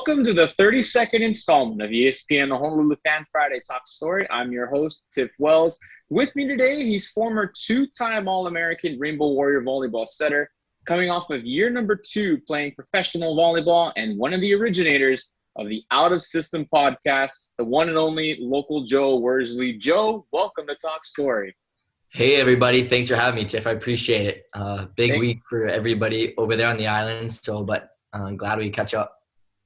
Welcome to the 32nd installment of ESPN Honolulu Fan Friday Talk Story. I'm your host, Tiff Wells. With me today, he's former two-time All-American Rainbow Warrior volleyball setter, coming off of year number 2 playing professional volleyball, and one of the originators of the Out of System podcast, the one and only local Joe Worsley. Joe, welcome to Talk Story. Hey, everybody. Thanks for having me, Tiff. I appreciate it. Big week for everybody over there on the island, but I'm glad we catch up.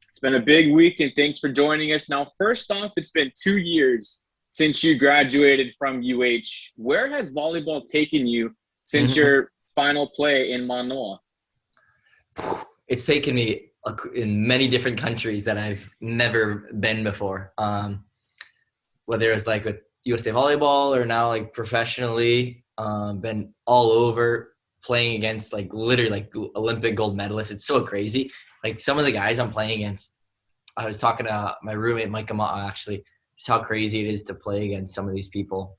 It's been a big week, and thanks for joining us. Now, first off, it's been 2 years since you graduated from UH. Where has volleyball taken you since your final play in Manoa? It's taken me in many different countries that I've never been before. Whether it's like with USA Volleyball or now like professionally, been all over playing against like literally like Olympic gold medalists. It's so crazy. Like some of the guys I'm playing against, I was talking to my roommate, Mike Ama'a, actually, just how crazy it is to play against some of these people.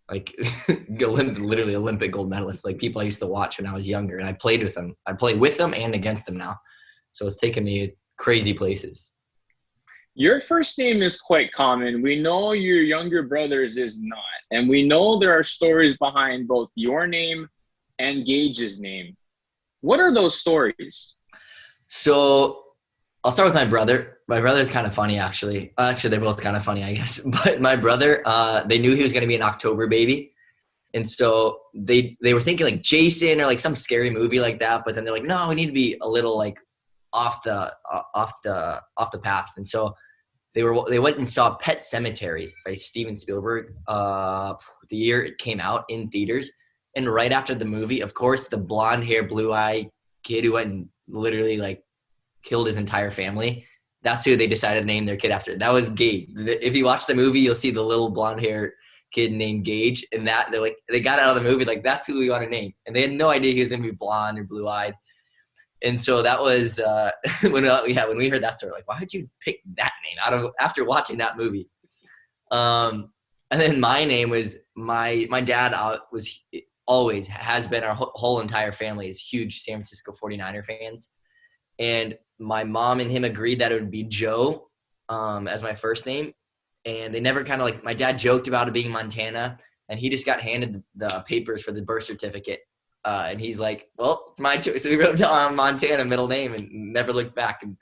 Like literally Olympic gold medalists, like people I used to watch when I was younger, and I played with them. I play with them and against them now. So it's taken me crazy places. Your first name is quite common. We know your younger brother's is not. And we know there are stories behind both your name and Gage's name. What are those stories? So I'll start with my brother. My brother's kind of funny, actually. Actually, they're both kind of funny, I guess. But my brother, they knew he was going to be an October baby. And so they were thinking like Jason or like some scary movie like that. But then they're like, no, we need to be a little like off the path. And so they went and saw Pet Sematary by Steven Spielberg the year it came out in theaters. And right after the movie, of course, the blonde hair, blue eye kid who went and literally like killed his entire family, that's who they decided to name their kid after. That was Gage. If you watch the movie, you'll see the little blonde hair kid named Gage, and that they got out of the movie like, that's who we want to name. And they had no idea he was gonna be blonde or blue eyed. And so that was when we heard that story, like, why did you pick that name after watching that movie? And then my name was my dad always has been, our whole entire family is huge San Francisco 49er fans. And my mom and him agreed that it would be Joe as my first name. And they never kind of like, my dad joked about it being Montana, and he just got handed the papers for the birth certificate. And he's like, well, it's my choice. So we wrote down Montana middle name and never looked back. And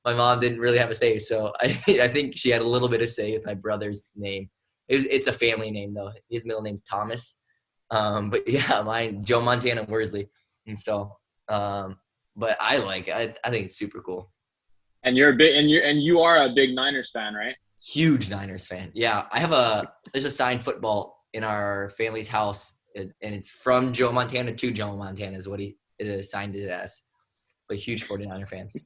my mom didn't really have a say. So I think she had a little bit of say with my brother's name. It's a family name though. His middle name's Thomas. But yeah, mine, Joe Montana Worsley. And so, but I think it's super cool. And you are a big Niners fan, right? Huge Niners fan. Yeah. There's a signed football in our family's house, and it's from Joe Montana to Joe Montana is what he signed it as. But huge 49er fans.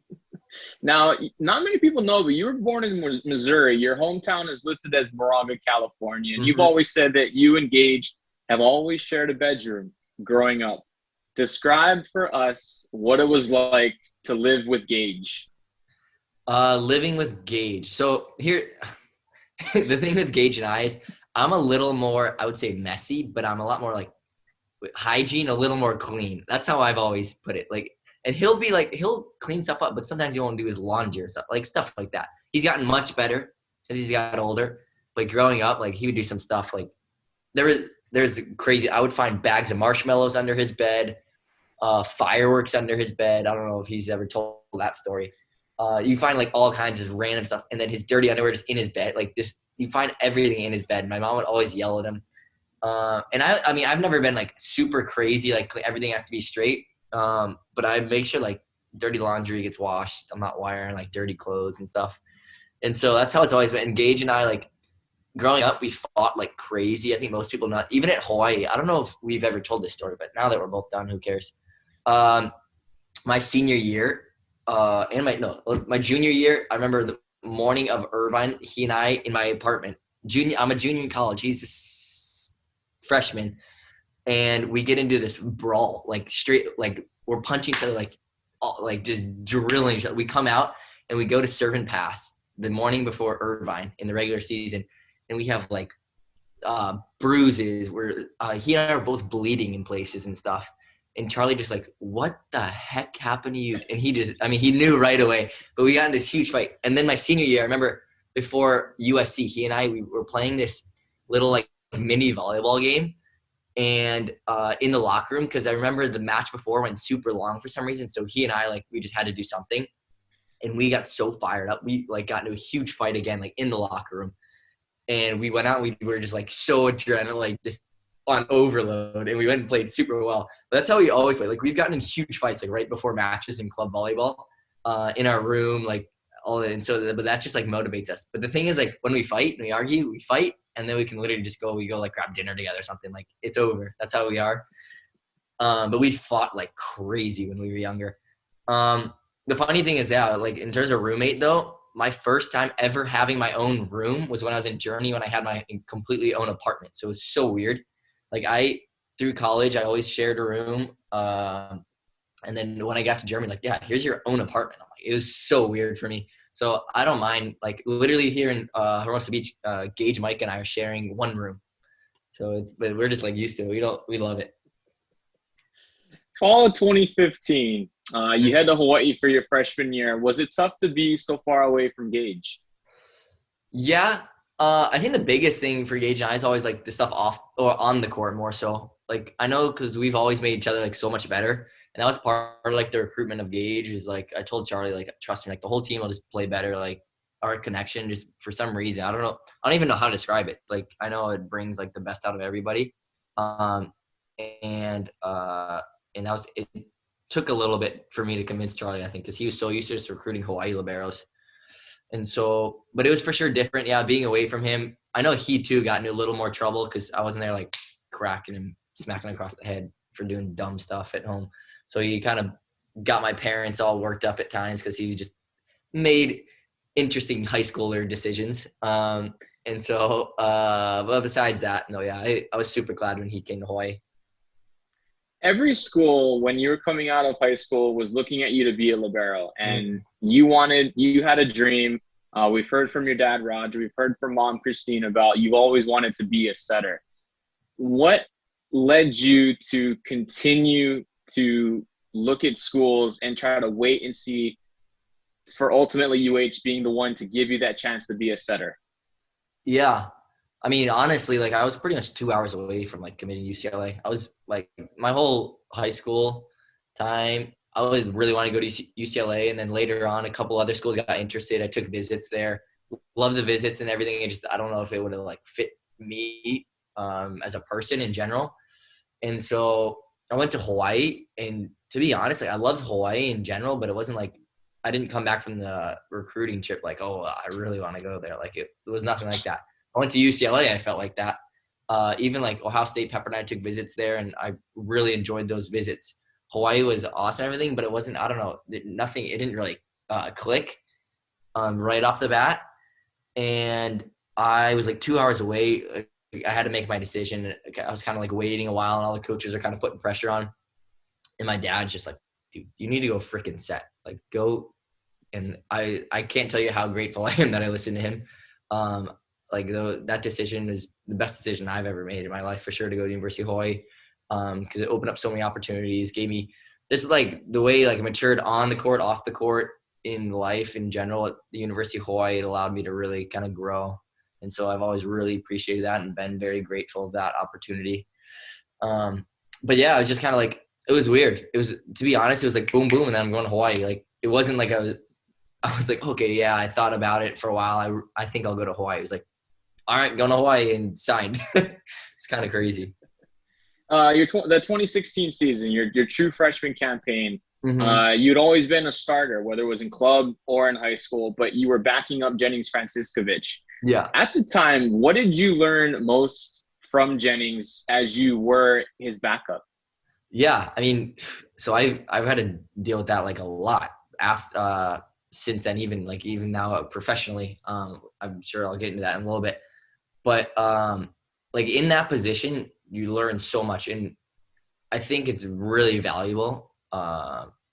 Now, not many people know, but you were born in Missouri. Your hometown is listed as Moraga, California. And you've always said that you and Gage have always shared a bedroom growing up. Describe for us what it was like to live with Gage. Living with Gage. So here, the thing with Gage and I is I'm a little more, I would say messy, but I'm a lot more like hygiene, a little more clean. That's how I've always put it. Like, and he'll clean stuff up, but sometimes he won't do his laundry or stuff like that. He's gotten much better as he's got older. But growing up, like he would do some stuff like there's crazy. I would find bags of marshmallows under his bed, fireworks under his bed. I don't know if he's ever told that story. You find like all kinds of random stuff, and then his dirty underwear just in his bed. Like just you find everything in his bed. My mom would always yell at him. And I mean, I've never been like super crazy, like everything has to be straight. But I make sure like dirty laundry gets washed. I'm not wearing like dirty clothes and stuff. And so that's how it's always been. And Gage and I, like growing up, we fought like crazy. I think most people not, even at Hawaii. I don't know if we've ever told this story, but now that we're both done, who cares? My senior year, my junior year, I remember the morning of Irvine, he and I in my apartment. I'm a junior in college. He's a freshman. And we get into this brawl, like straight, like we're punching each other, like just drilling each other. We come out and we go to serve and pass the morning before Irvine in the regular season. And we have like bruises where he and I are both bleeding in places and stuff. And Charlie just like, what the heck happened to you? And he knew right away. But we got in this huge fight. And then my senior year, I remember before USC, he and I, we were playing this little like mini volleyball game. And in the locker room, because I remember the match before went super long for some reason. So he and I, like, we just had to do something. And we got so fired up. We like got into a huge fight again, like in the locker room. And we went out, we were just like so adrenaline, like just on overload, and we went and played super well. But that's how we always play. Like we've gotten in huge fights, like right before matches in club volleyball, in our room, like all that. And so, but that just like motivates us. But the thing is, like when we fight and we argue, we fight, and then we can literally just go like grab dinner together or something. Like it's over. That's how we are. But we fought like crazy when we were younger. The funny thing is, yeah, like in terms of roommate though, my first time ever having my own room was when I was in Germany, when I had my completely own apartment. So it was so weird. Like through college, I always shared a room. And then when I got to Germany, like, yeah, here's your own apartment. I'm like, it was so weird for me. So I don't mind, like literally here in Hermosa Beach, Gage, Mike, and I are sharing one room. So but we're just like used to it. We love it. Fall of 2015, you head to Hawaii for your freshman year. Was it tough to be so far away from Gage? Yeah. I think the biggest thing for Gage and I is always like the stuff off or on the court more so. Like I know because we've always made each other like so much better. And that was part of like the recruitment of Gage is like I told Charlie, like, trust me, like the whole team will just play better. Like our connection just for some reason. I don't know. I don't even know how to describe it. Like I know it brings like the best out of everybody. And it took a little bit for me to convince Charlie, I think, because he was so used to just recruiting Hawaii liberos. And so, but it was for sure different. Yeah, being away from him. I know he too got into a little more trouble because I wasn't there like cracking him, smacking him across the head for doing dumb stuff at home. So he kind of got my parents all worked up at times because he just made interesting high schooler decisions. And so, but besides that, no, yeah, I was super glad when he came to Hawaii. Every school, when you were coming out of high school, was looking at you to be a libero, and you had a dream. We've heard from your dad, Roger. We've heard from mom, Christine, about you always wanted to be a setter. What led you to continue to look at schools and try to wait and see for ultimately UH being the one to give you that chance to be a setter? Yeah. I mean, honestly, like I was pretty much 2 hours away from like committing UCLA. I was like my whole high school time, I was really wanting to go to UCLA. And then later on, a couple other schools got interested. I took visits there, loved the visits and everything. I don't know if it would have like fit me as a person in general. And so I went to Hawaii, and to be honest, like I loved Hawaii in general, but it wasn't like I didn't come back from the recruiting trip like, oh, I really want to go there. Like it was nothing like that. I went to UCLA, and I felt like that. Even like Ohio State, Pepperdine, I took visits there, and I really enjoyed those visits. Hawaii was awesome and everything, but it wasn't, I don't know, it didn't really click right off the bat. And I was like 2 hours away. I had to make my decision. I was kind of like waiting a while, and all the coaches are kind of putting pressure on. And my dad's just like, dude, you need to go freaking set. Like go. And I can't tell you how grateful I am that I listened to him. That decision is the best decision I've ever made in my life, for sure, to go to University of Hawaii, because it opened up so many opportunities, gave me this, like the way like I matured on the court, off the court, in life in general at the University of Hawaii. It allowed me to really kind of grow, and so I've always really appreciated that and been very grateful of that opportunity. But yeah, it was just kind of like, it was weird. It was, to be honest, it was like boom boom, and then I'm going to Hawaii. Like it wasn't like I was like, okay, yeah, I thought about it for a while. I think I'll go to Hawaii. It was like, all right, going to Hawaii, and signed. It's kind of crazy. The 2016 season, your true freshman campaign, you'd always been a starter, whether it was in club or in high school, but you were backing up Jennings Franciscovich. Yeah. At the time, what did you learn most from Jennings as you were his backup? Yeah, I mean, so I've had to deal with that like a lot after since then, even now professionally. I'm sure I'll get into that in a little bit, but like in that position, you learn so much, and I think it's really valuable,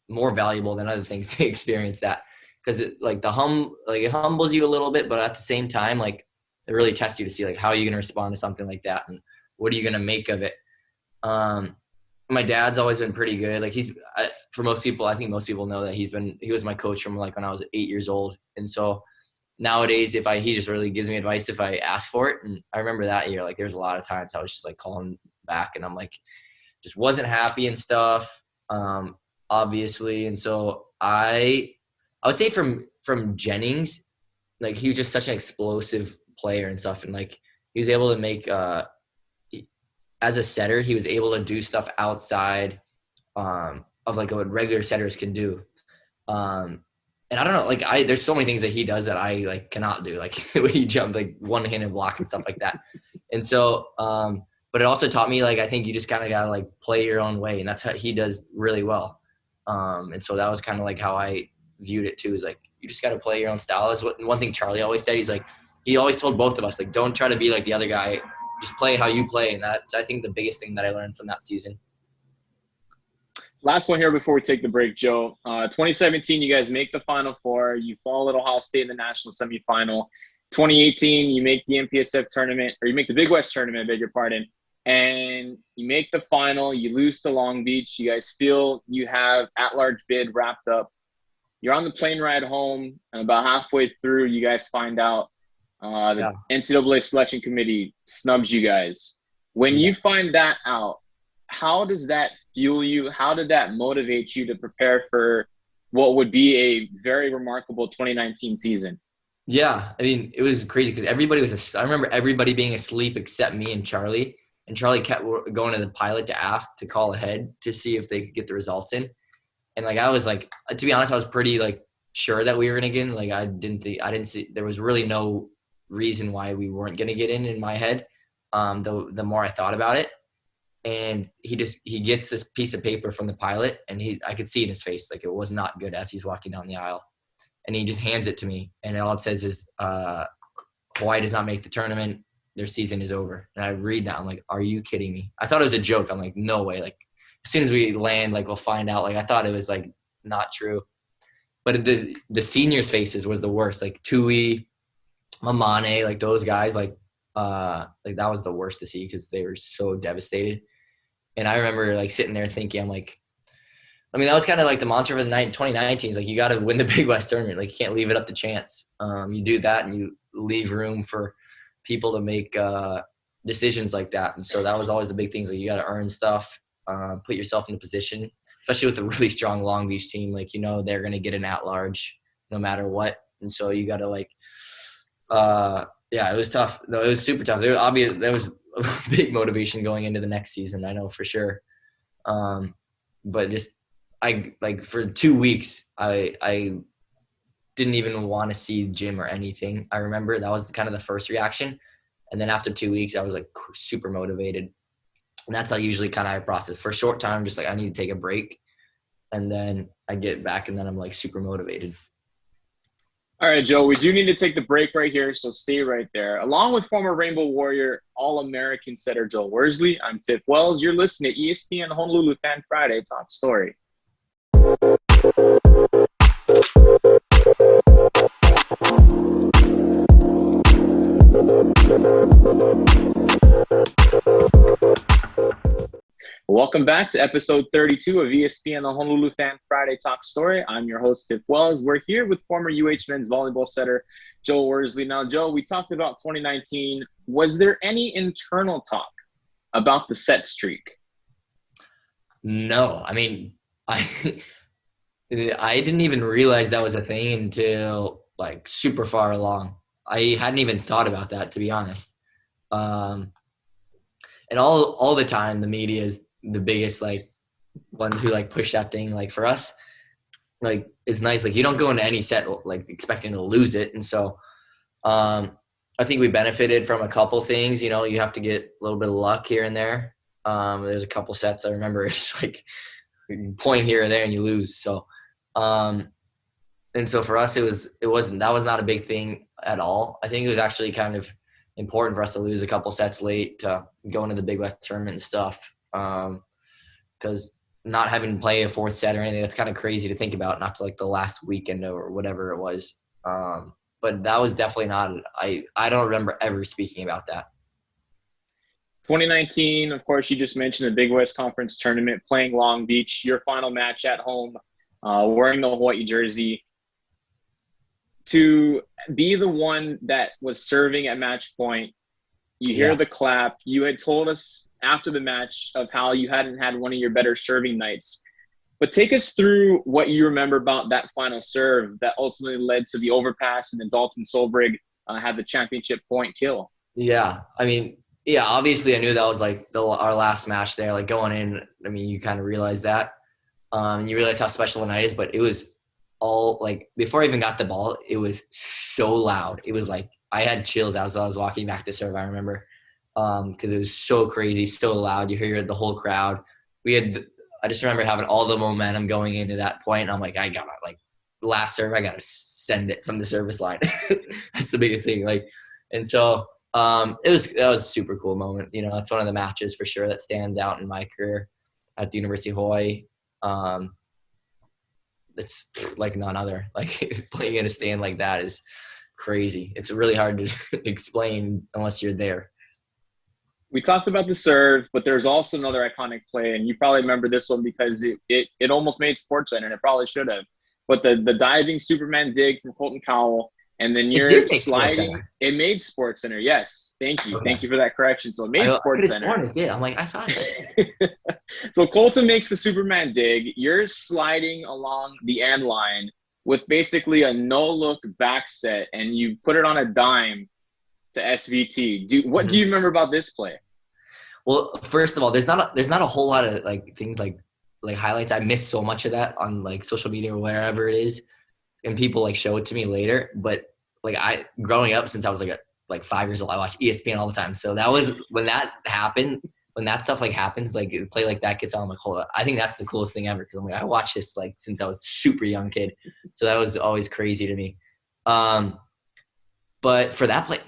more valuable than other things to experience that, because it it humbles you a little bit, but at the same time, like it really tests you to see like how are you going to respond to something like that, and what are you going to make of it. my dad's always been pretty good. Like for most people, I think most people know that he was my coach from like when I was 8 years old. And so nowadays, he just really gives me advice if I ask for it. And I remember that year, like there's a lot of times I was just like calling back and I'm like, just wasn't happy and stuff, obviously. And so I would say from Jennings, like he was just such an explosive player and stuff. And like he was able to make as a setter, he was able to do stuff outside of like what regular setters can do. And I don't know, like there's so many things that he does that I like cannot do, like the way he jumped, like one-handed blocks and stuff like that. And so, but it also taught me, like, I think you just kind of got to like play your own way. And that's how he does really well. And so that was kind of like how I viewed it too, is like, you just got to play your own style. Is one thing Charlie always said. He's like, he always told both of us, like, don't try to be like the other guy. Just play how you play. And that's, I think, the biggest thing that I learned from that season. Last one here before we take the break, Joe. 2017, you guys make the Final Four. You fall at Ohio State in the national semifinal. 2018, you make the MPSF tournament, or you make the Big West tournament, I beg your pardon, and you make the final. You lose to Long Beach. You guys feel you have at-large bid wrapped up. You're on the plane ride home, and about halfway through, you guys find out the NCAA selection committee snubs you guys. When you find that out, how does that fuel you? How did that motivate you to prepare for what would be a very remarkable 2019 season? Yeah, I mean, it was crazy because I remember everybody being asleep except me and Charlie. And Charlie kept going to the pilot to ask to call ahead to see if they could get the results in. And like, I was like, to be honest, I was pretty like sure that we were going to get in. Like, I didn't see, there was really no reason why we weren't going to get in my head. The more I thought about it. And he gets this piece of paper from the pilot, and I could see in his face, like it was not good as he's walking down the aisle. And he just hands it to me, and all it says is, Hawaii does not make the tournament. Their season is over. And I read that. I'm like, are you kidding me? I thought it was a joke. I'm like, no way. Like, as soon as we land, like, we'll find out. Like, I thought it was, like, not true. But the seniors' faces was the worst. Like, Tui, Mamane, like, those guys, like that was the worst to see because they were so devastated. And I remember, like, sitting there thinking, I'm like, I mean, that was kind of like the mantra for the 2019 is like, you got to win the Big West tournament. Like, you can't leave it up to chance. You do that and you leave room for people to make decisions like that. And so that was always the big things. Like, you got to earn stuff, put yourself in a position, especially with a really strong Long Beach team. Like, you know, they're going to get an at-large no matter what. And so you got to, like, yeah, it was tough. No, it was super tough. There was a big motivation going into the next season, I know for sure. But just, for 2 weeks, I didn't even want to see gym or anything. I remember that was kind of the first reaction. And then after 2 weeks, I was like super motivated. And that's how usually kind of I process. For a short time, just like I need to take a break. And then I get back and then I'm like super motivated. All right, Joe, we do need to take the break right here, so stay right there. Along with former Rainbow Warrior All-American setter Joe Worsley, I'm Tiff Wells. You're listening to ESPN Honolulu Fan Friday Top Story. Welcome back to episode 32 of ESPN the Honolulu Fan Friday Talk Story. I'm your host, Tiff Wells. We're here with former UH men's volleyball setter Joe Worsley. Now, Joe, we talked about 2019. Was there any internal talk about the set streak? No. I mean, I didn't even realize that was a thing until like super far along. I hadn't even thought about that, to be honest. And all the time, the media is the biggest like ones who like push that thing. Like for us, like it's nice. Like you don't go into any set like expecting to lose it, and so I think we benefited from a couple things. You know, you have to get a little bit of luck here and there. There's a couple sets I remember it's like point here or there and you lose. So and so for us, that was not a big thing at all. I think it was actually kind of important for us to lose a couple sets late to go into the Big West tournament and stuff. Because not having to play a fourth set or anything, that's kind of crazy to think about, not to like the last weekend or whatever it was. But that was definitely not, I don't remember ever speaking about that. 2019, of course, you just mentioned the Big West Conference tournament, playing Long Beach, your final match at home, wearing the Hawaii jersey. To be the one that was serving at match point, you hear the clap. You had told us after the match of how you hadn't had one of your better serving nights. But take us through what you remember about that final serve that ultimately led to the overpass, and then Dalton Solbrig had the championship point kill. Yeah, I mean, yeah, obviously I knew that was like our last match there. Like going in, I mean, you kind of realize that. You realize how special the night is, but it was all like before I even got the ball, it was so loud. It was like I had chills as I was walking back to serve, I remember, because it was so crazy, so loud. You hear the whole crowd. I just remember having all the momentum going into that point, and I'm like, I gotta, like, last serve, I gotta send it from the service line. That's the biggest thing. Like, and so that was a super cool moment. You know, that's one of the matches for sure that stands out in my career at the University of Hawaii. It's like none other. Like playing in a stand like that is crazy. It's really hard to explain unless you're there. We talked about the serve, but there's also another iconic play, and you probably remember this one because it almost made SportsCenter, and it probably should have. But the diving Superman dig from Colton Cowell, and then you're sliding. It made SportsCenter. Yes, thank you. Okay. Thank you for that correction. So it made SportsCenter. Yeah, I'm like, I thought. So Colton makes the Superman dig. You're sliding along the end line with basically a no-look back set, and you put it on a dime to SVT. What do you remember about this play? Well, first of all, there's not a whole lot of like things like highlights. I missed so much of that on like social media or wherever it is, and people like show it to me later. But like growing up since I was like 5 years old, I watched ESPN all the time. So that was when that happened. When that stuff like happens, like a play like that gets on, I'm like, hold up. I think that's the coolest thing ever because I'm like, I watched this like since I was a super young kid. So that was always crazy to me. But for that play,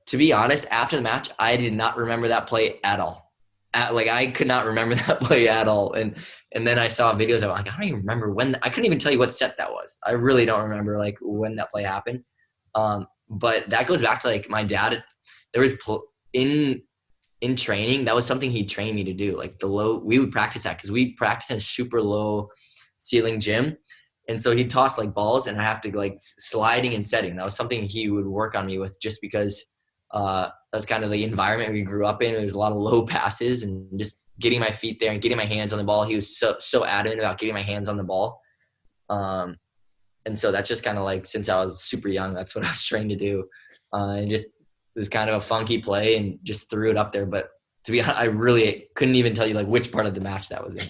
to be honest, after the match, I did not remember that play at all. I could not remember that play at all. And then I saw videos. I'm like, I don't even remember when. I couldn't even tell you what set that was. I really don't remember like when that play happened. But that goes back to like my dad. There was in training, that was something he trained me to do. Like we would practice that because we practice in a super low ceiling gym. And so he'd toss like balls and I have to like sliding and setting. That was something he would work on me with just because that's kind of the environment we grew up in. There was a lot of low passes and just getting my feet there and getting my hands on the ball. He was so adamant about getting my hands on the ball. And so that's just kind of like, since I was super young, that's what I was trained to do. And just, it was kind of a funky play and just threw it up there. But to be honest, I really couldn't even tell you like which part of the match that was in.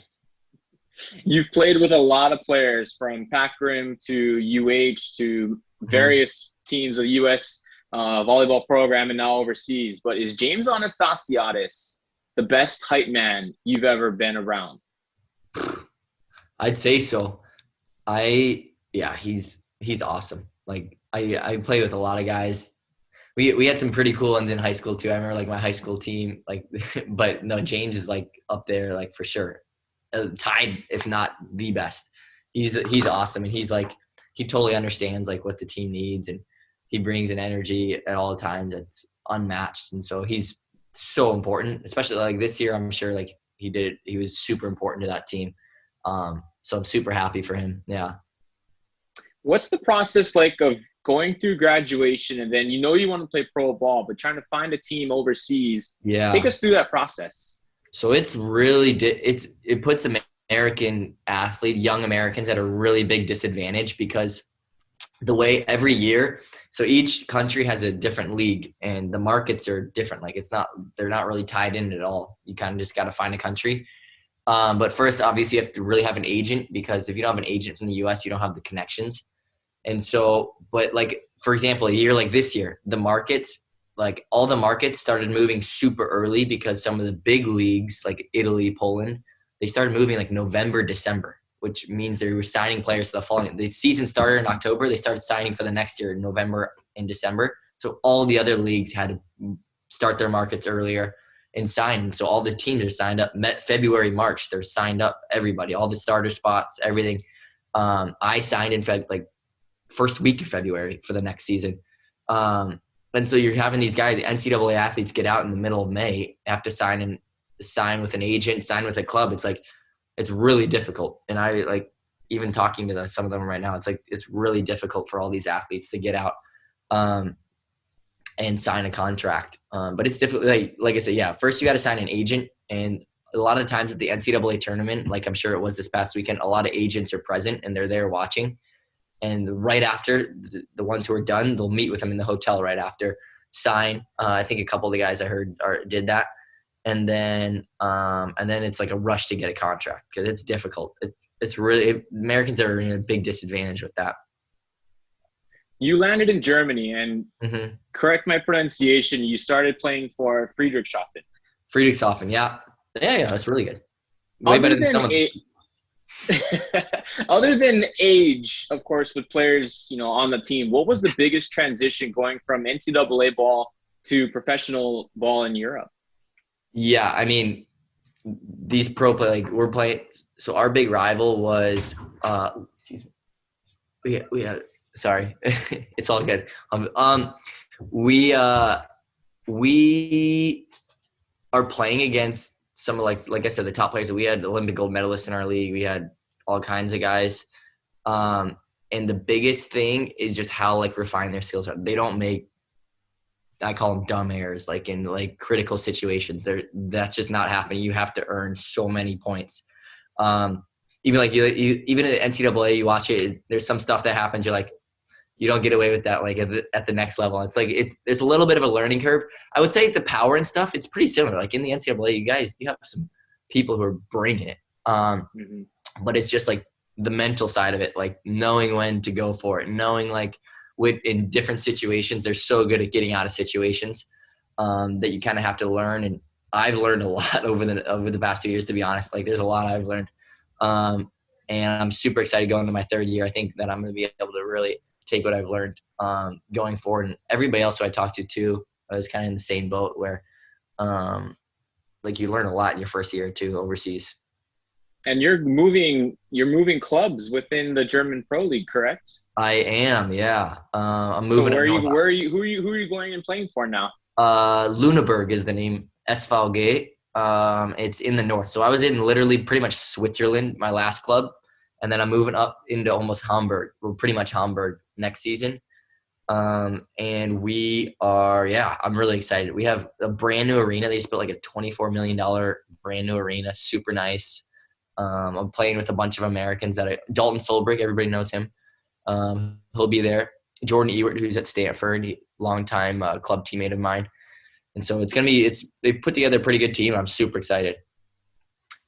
You've played with a lot of players from Pac-Rim to UH to various teams of the U.S. Volleyball program and now overseas. But is James Anastasiadis the best hype man you've ever been around? I'd say so. He's awesome. Like I play with a lot of guys. We had some pretty cool ones in high school too. I remember like my high school team, like, but no, James is like up there, like for sure, tied if not the best. He's awesome, and he's like he totally understands like what the team needs, and he brings an energy at all times that's unmatched. And so he's so important, especially like this year. I'm sure like he was super important to that team. So I'm super happy for him. Yeah. What's the process like of going through graduation and then you want to play pro ball, but trying to find a team overseas? Yeah. Take us through that process. So it's really it puts American young Americans at a really big disadvantage because the way every year, so each country has a different league and the markets are different. Like they're not really tied in at all. You kind of just got to find a country. But first, obviously, you have to really have an agent because if you don't have an agent from the U.S., you don't have the connections. And so, but like, for example, a year like this year, the markets, like all the markets started moving super early because some of the big leagues like Italy, Poland, they started moving like November, December, which means they were signing players to the season started in October. They started signing for the next year in November and December. So all the other leagues had to start their markets earlier and sign. So all the teams are signed up. February, March, they're signed up, everybody, all the starter spots, everything. I signed in first week of February for the next season. And And so you're having these guys, the NCAA athletes, get out in the middle of May, have to sign with an agent, sign with a club. It's like, it's really difficult. And I like, even talking to some of them right now, it's like, it's really difficult for all these athletes to get out and sign a contract. But it's difficult. Like I said, yeah, first you got to sign an agent. And a lot of times at the NCAA tournament, like I'm sure it was this past weekend, a lot of agents are present and they're there watching. And right after, the ones who are done, they'll meet with them in the hotel right after, sign. I think a couple of the guys I heard did that. And then it's like a rush to get a contract because it's difficult. It's really – Americans are in a big disadvantage with that. You landed in Germany, and correct my pronunciation, you started playing for Friedrichshafen. Friedrichshafen, yeah. Yeah, it's really good. Way better than some of them. Other than age, of course, with players, on the team, what was the biggest transition going from NCAA ball to professional ball in Europe? Yeah, I mean, these pro play, like we're playing. So our big rival was, excuse me. Sorry, it's all good. We are playing against some of like I said, the top players. We had Olympic gold medalists in our league. We had all kinds of guys. And the biggest thing is just how refined their skills are. They don't make, I call them dumb errors, in critical situations. That's just not happening. You have to earn so many points. Even even at NCAA, you watch it. There's some stuff that happens. You're like, you don't get away with that at the next level. It's it's a little bit of a learning curve. I would say the power and stuff, it's pretty similar. Like in the NCAA, you have some people who are bringing it. But it's just the mental side of it, knowing when to go for it, knowing in different situations, they're so good at getting out of situations that you kind of have to learn. And I've learned a lot over the past 2 years, to be honest. There's a lot I've learned. And I'm super excited going into my third year. I think that I'm going to be able to really take what I've learned going forward. And everybody else who I talked to too, I was kind of in the same boat where you learn a lot in your first year or two overseas. And you're moving clubs within the German Pro League, correct? I am, yeah. I'm moving. So who are you going and playing for now? Lüneburg is the name. SVG. It's in the north. So I was in literally pretty much Switzerland, my last club, and then I'm moving up into almost Hamburg. We're pretty much Hamburg next season. And we are, I'm really excited. We have a brand new arena. They just built a $24 million brand new arena, super nice. I'm playing with a bunch of Americans Dalton Solberg, everybody knows him. He'll be there. Jordan Ewert, who's at Stanford, longtime club teammate of mine. And so they put together a pretty good team. I'm super excited.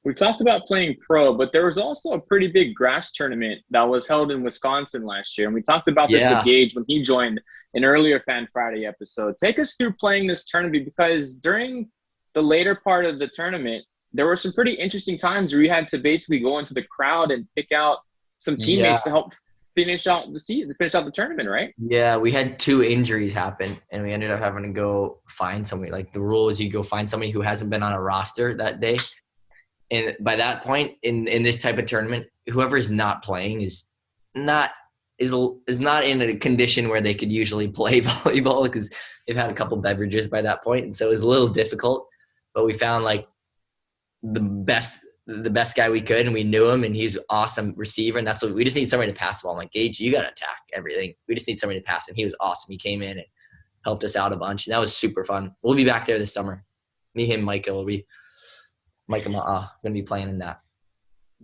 We talked about playing pro, but there was also a pretty big grass tournament that was held in Wisconsin last year. And we talked about this with Gage when he joined an earlier Fan Friday episode. Take us through playing this tournament, because during the later part of the tournament, there were some pretty interesting times where you had to basically go into the crowd and pick out some teammates to help finish out the tournament, right? Yeah, we had 2 injuries happen, and we ended up having to go find somebody. The rule is you go find somebody who hasn't been on a roster that day. And by that point, in this type of tournament, whoever's not playing is not in a condition where they could usually play volleyball, because they've had a couple beverages by that point, and so it was a little difficult. But we found the best guy we could, and we knew him, and he's an awesome receiver, and that's what we just need somebody to pass the ball. I'm like, Gage, you got to attack everything. We just need somebody to pass, and he was awesome. He came in and helped us out a bunch, and that was super fun. We'll be back there this summer. Me, him, Micah will be. Micah, going to be playing in that.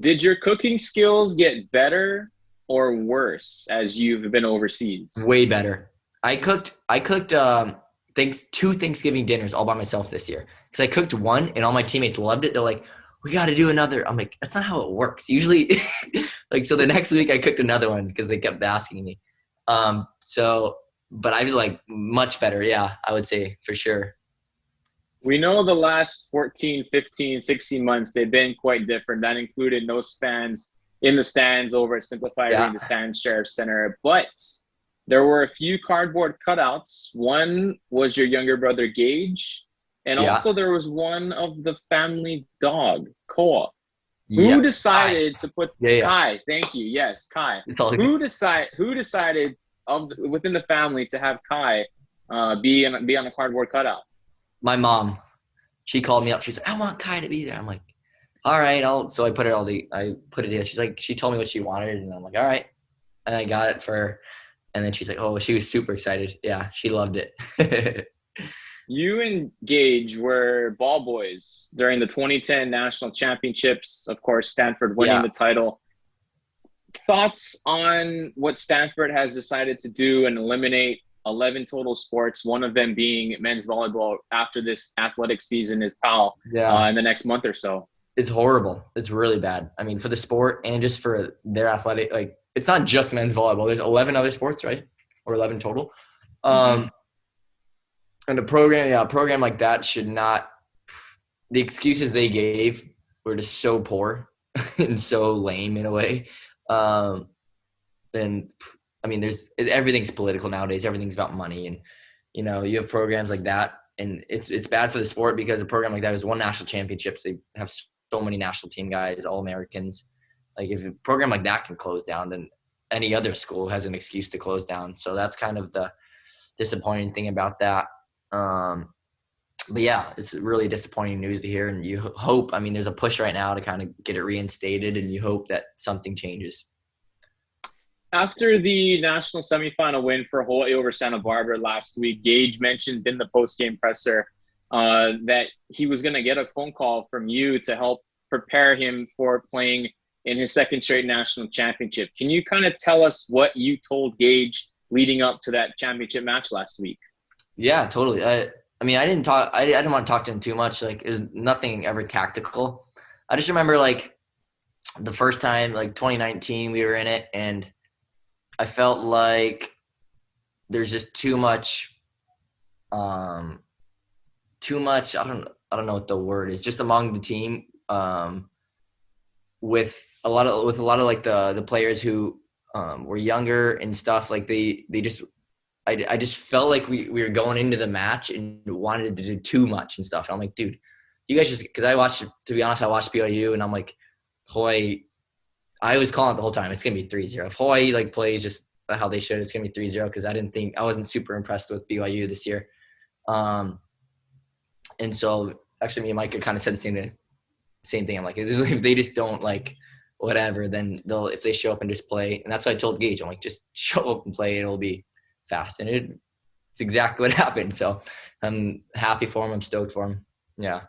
Did your cooking skills get better or worse as you've been overseas? Way better. I cooked 2 Thanksgiving dinners all by myself this year, because I cooked one and all my teammates loved it. They're like, we got to do another. I'm like, that's not how it works. Usually, so the next week I cooked another one because they kept asking me. But I was much better. Yeah, I would say for sure. We know the last 14, 15, 16 months, they've been quite different. That included no fans in the stands over at Simplified Arena, the Stand Sheriff Center. But there were a few cardboard cutouts. One was your younger brother, Gage. And also there was one of the family dog, Koa. Who decided to put Kai? Thank you. Yes, Kai. Who decided within the family to have Kai be on a cardboard cutout? My mom, she called me up. She's like, I want Kai to be there. I'm like, all right, so I put it in. She's like, she told me what she wanted, and I'm like, all right. And I got it for her. And then she's like, oh, she was super excited. Yeah, she loved it. You and Gage were ball boys during the 2010 National Championships. Of course, Stanford winning the title. Thoughts on what Stanford has decided to do and eliminate 11 total sports, one of them being men's volleyball after this athletic season is PAL in the next month or so? It's horrible. It's really bad. I mean, for the sport and just for their athletic, like, it's not just men's volleyball. There's 11 other sports, right? Or 11 total. And a program like that should not – the excuses they gave were just so poor and so lame in a way. And, I mean, everything's political nowadays. Everything's about money. And, you know, you have programs like that. And it's bad for the sport because a program like that has won national championships. They have so many national team guys, All-Americans. Like, if a program like that can close down, then any other school has an excuse to close down. So that's kind of the disappointing thing about that. But yeah, it's really disappointing news to hear. And you hope, I mean, there's a push right now to kind of get it reinstated, and you hope that something changes. After the national semifinal win for Hawaii over Santa Barbara last week, Gage mentioned in the post-game presser that he was going to get a phone call from you to help prepare him for playing in his second straight national championship. Can you kind of tell us what you told Gage leading up to that championship match last week? Yeah, totally. I mean, I didn't want to talk to him too much. Like, there's nothing ever tactical. I just remember, like, the first time, like 2019, we were in it, and I felt like there's just too much. I don't know what the word is. Just among the team, with a lot of like the players who were younger and stuff. Like I just felt like we were going into the match and wanted to do too much and stuff. And I'm like, dude, you guys just – because I watched BYU, and I'm like, Hawaii – I was calling it the whole time. It's going to be 3-0. If Hawaii, like, plays just how they should, it's going to be 3-0 because I wasn't super impressed with BYU this year. And so, actually, me and Micah kind of said the same thing. I'm like, if they just don't, like, whatever, then if they show up and just play – and that's what I told Gage. I'm like, just show up and play. It'll be – fast, and it's exactly what happened. So I'm happy for him. I'm stoked for him. Yeah.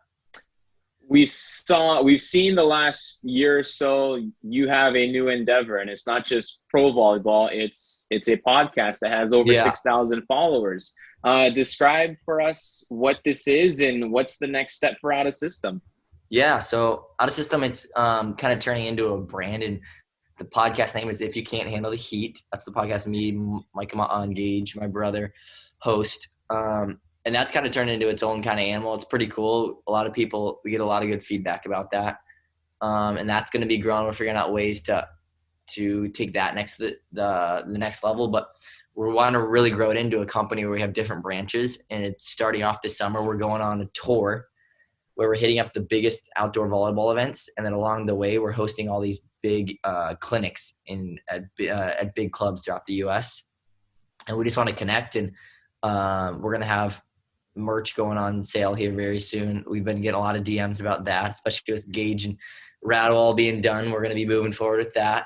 We've seen the last year or so you have a new endeavor, and it's not just pro volleyball. It's a podcast that has over 6,000 followers. Describe for us what this is and what's the next step for Out of System. Yeah. So Out of System, it's kind of turning into a brand, and the podcast name is If You Can't Handle the Heat. That's the podcast me, Mike Gage, my brother, host. And that's kind of turned into its own kind of animal. It's pretty cool. We get a lot of good feedback about that. And that's going to be growing. We're figuring out ways to take that the next level. But we want to really grow it into a company where we have different branches. And it's starting off this summer. We're going on a tour where we're hitting up the biggest outdoor volleyball events. And then along the way, we're hosting all these big clinics at big clubs throughout the U.S. And we just want to connect, and we're going to have merch going on sale here very soon. We've been getting a lot of DMs about that, especially with Gage and Rattle all being done. We're going to be moving forward with that.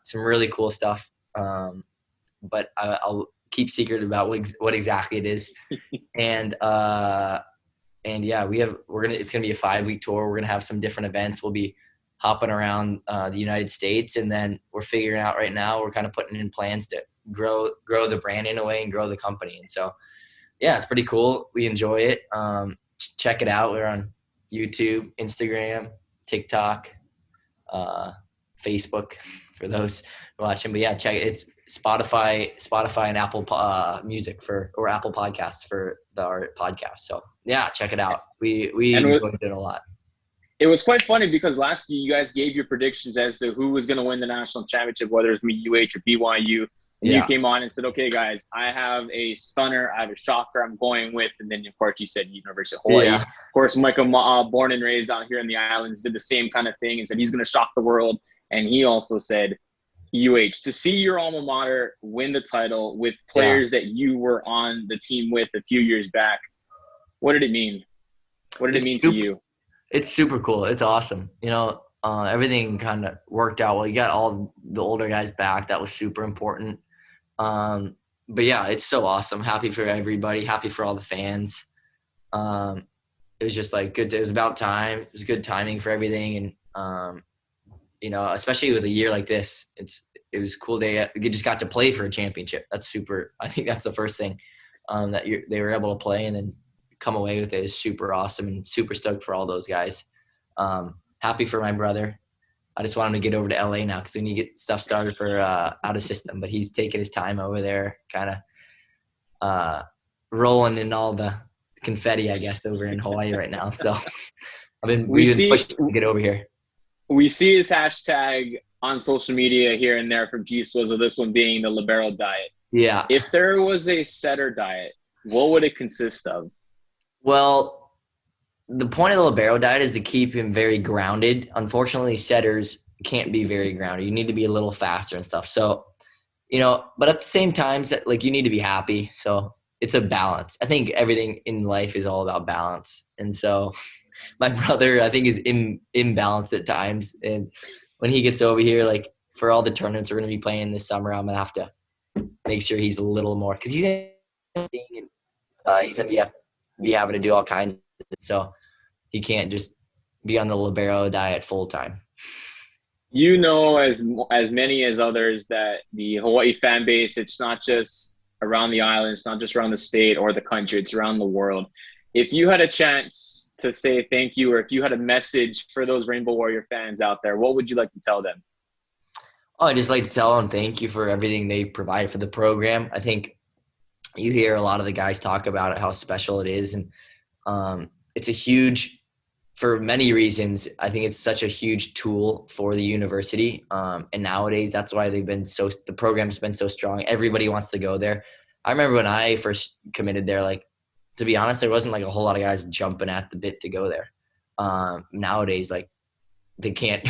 Some really cool stuff, but I'll keep secret about what exactly it is. And yeah, it's going to be a 5-week tour. We're going to have some different events. We'll be hopping around the United States, and then we're figuring out right now, we're kind of putting in plans to grow the brand in a way and grow the company. And so, yeah, it's pretty cool. We enjoy it. Check it out. We're on YouTube, Instagram, TikTok, Facebook for those watching. But yeah, check it. It's Spotify and Apple Music or Apple Podcasts for our podcast. So yeah, check it out. We enjoyed it a lot. It was quite funny because last year you guys gave your predictions as to who was going to win the national championship, whether it's UH or BYU. And you came on and said, okay, guys, I have a stunner, I have a shocker I'm going with. And then, of course, you said University of Hawaii. Yeah. Of course, Michael, born and raised out here in the islands, did the same kind of thing and said he's going to shock the world. And he also said UH, to see your alma mater win the title with players that you were on the team with a few years back. What did it mean? What did it mean to you? It's super cool. It's awesome. Everything kind of worked out well. You got all the older guys back. That was super important. But yeah, it's so awesome. Happy for everybody. Happy for all the fans. It was just like good. It was about time. It was good timing for everything. And, especially with a year like this, it was cool. You just got to play for a championship. That's super. I think that's the first thing that they were able to play and then come away with it is super awesome and super stoked for all those guys. Happy for my brother. I just want him to get over to LA now because we need to get stuff started for out of system. But he's taking his time over there, kind of rolling in all the confetti, I guess, over in Hawaii right now. So we've been pushing to get over here. We see his hashtag on social media here and there from G-Swizzle, this one being the Libero Diet. Yeah. If there was a setter diet, what would it consist of? Well, the point of the Libero Diet is to keep him very grounded. Unfortunately, setters can't be very grounded. You need to be a little faster and stuff. So, but at the same time, like you need to be happy. So it's a balance. I think everything in life is all about balance. And so my brother, I think, is imbalanced at times. And when he gets over here, like for all the tournaments we're going to be playing this summer, I'm going to have to make sure he's a little more because he's going to be having to do all kinds of things. So he can't just be on the Libero Diet full time. As many as others that the Hawaii fan base, it's not just around the island, it's not just around the state or the country, it's around the world. If you had a chance to say thank you, or if you had a message for those Rainbow Warrior fans out there, what would you like to tell them? Oh, I'd just like to tell them thank you for everything they provide for the program. I think you hear a lot of the guys talk about it, how special it is. And it's a huge, for many reasons, I think it's such a huge tool for the university. And nowadays, that's why the program's been so strong. Everybody wants to go there. I remember when I first committed there, like, to be honest, there wasn't like a whole lot of guys jumping at the bit to go there. Nowadays, like, they can't,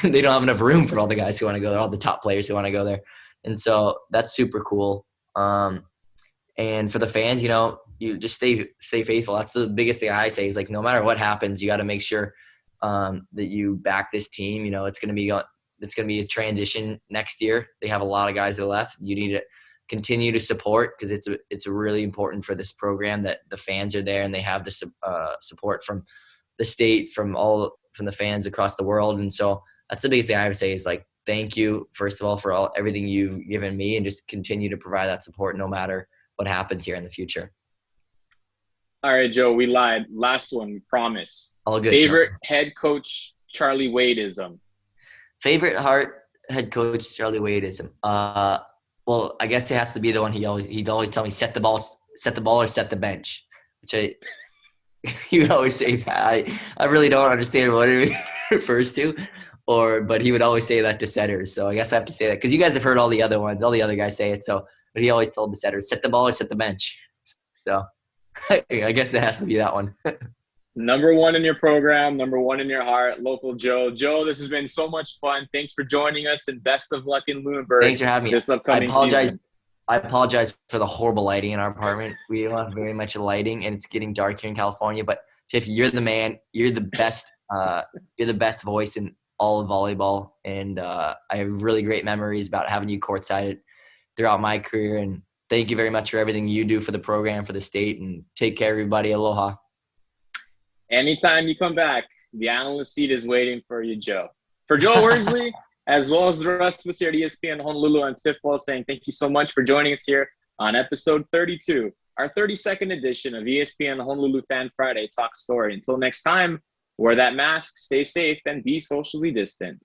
they don't have enough room for all the guys who want to go there, all the top players who want to go there. And so that's super cool. And for the fans, you just stay faithful. That's the biggest thing I say is, like, no matter what happens, you got to make sure that you back this team. It's going to be a transition next year. They have a lot of guys that are left. You need to continue to support because it's really important for this program that the fans are there and they have the support from the state, from the fans across the world. And so that's the biggest thing I would say is, like, thank you, first of all, for everything you've given me, and just continue to provide that support no matter what happens here in the future. All right, Joe, we lied. Last one, promise. All good. Favorite head coach Charlie Wadeism? Favorite head coach Charlie Wadeism? Well, I guess it has to be the one he'd always tell me, set the ball or set the bench, which he would always say that. I really don't understand what it refers to, but he would always say that to setters. So I guess I have to say that because you guys have heard all the other ones. All the other guys say it. So, but he always told the setters, set the ball or set the bench. So I guess it has to be that one. Number one in your program, number one in your heart, local Joe. Joe, this has been so much fun. Thanks for joining us, and best of luck in Lunenburg. Thanks for having me. This upcoming season. I apologize for the horrible lighting in our apartment. We don't have very much lighting, and it's getting dark here in California. But Tiff, you're the man. You're the best. You're the best voice in all of volleyball, and I have really great memories about having you courtside throughout my career. And thank you very much for everything you do for the program, for the state, and take care, everybody. Aloha. Anytime you come back, the analyst seat is waiting for you, Joe. For Joe Worsley, as well as the rest of us here at ESPN Honolulu, I'm Tiff Wells saying thank you so much for joining us here on episode 32, our 32nd edition of ESPN Honolulu Fan Friday Talk Story. Until next time, wear that mask, stay safe, and be socially distant.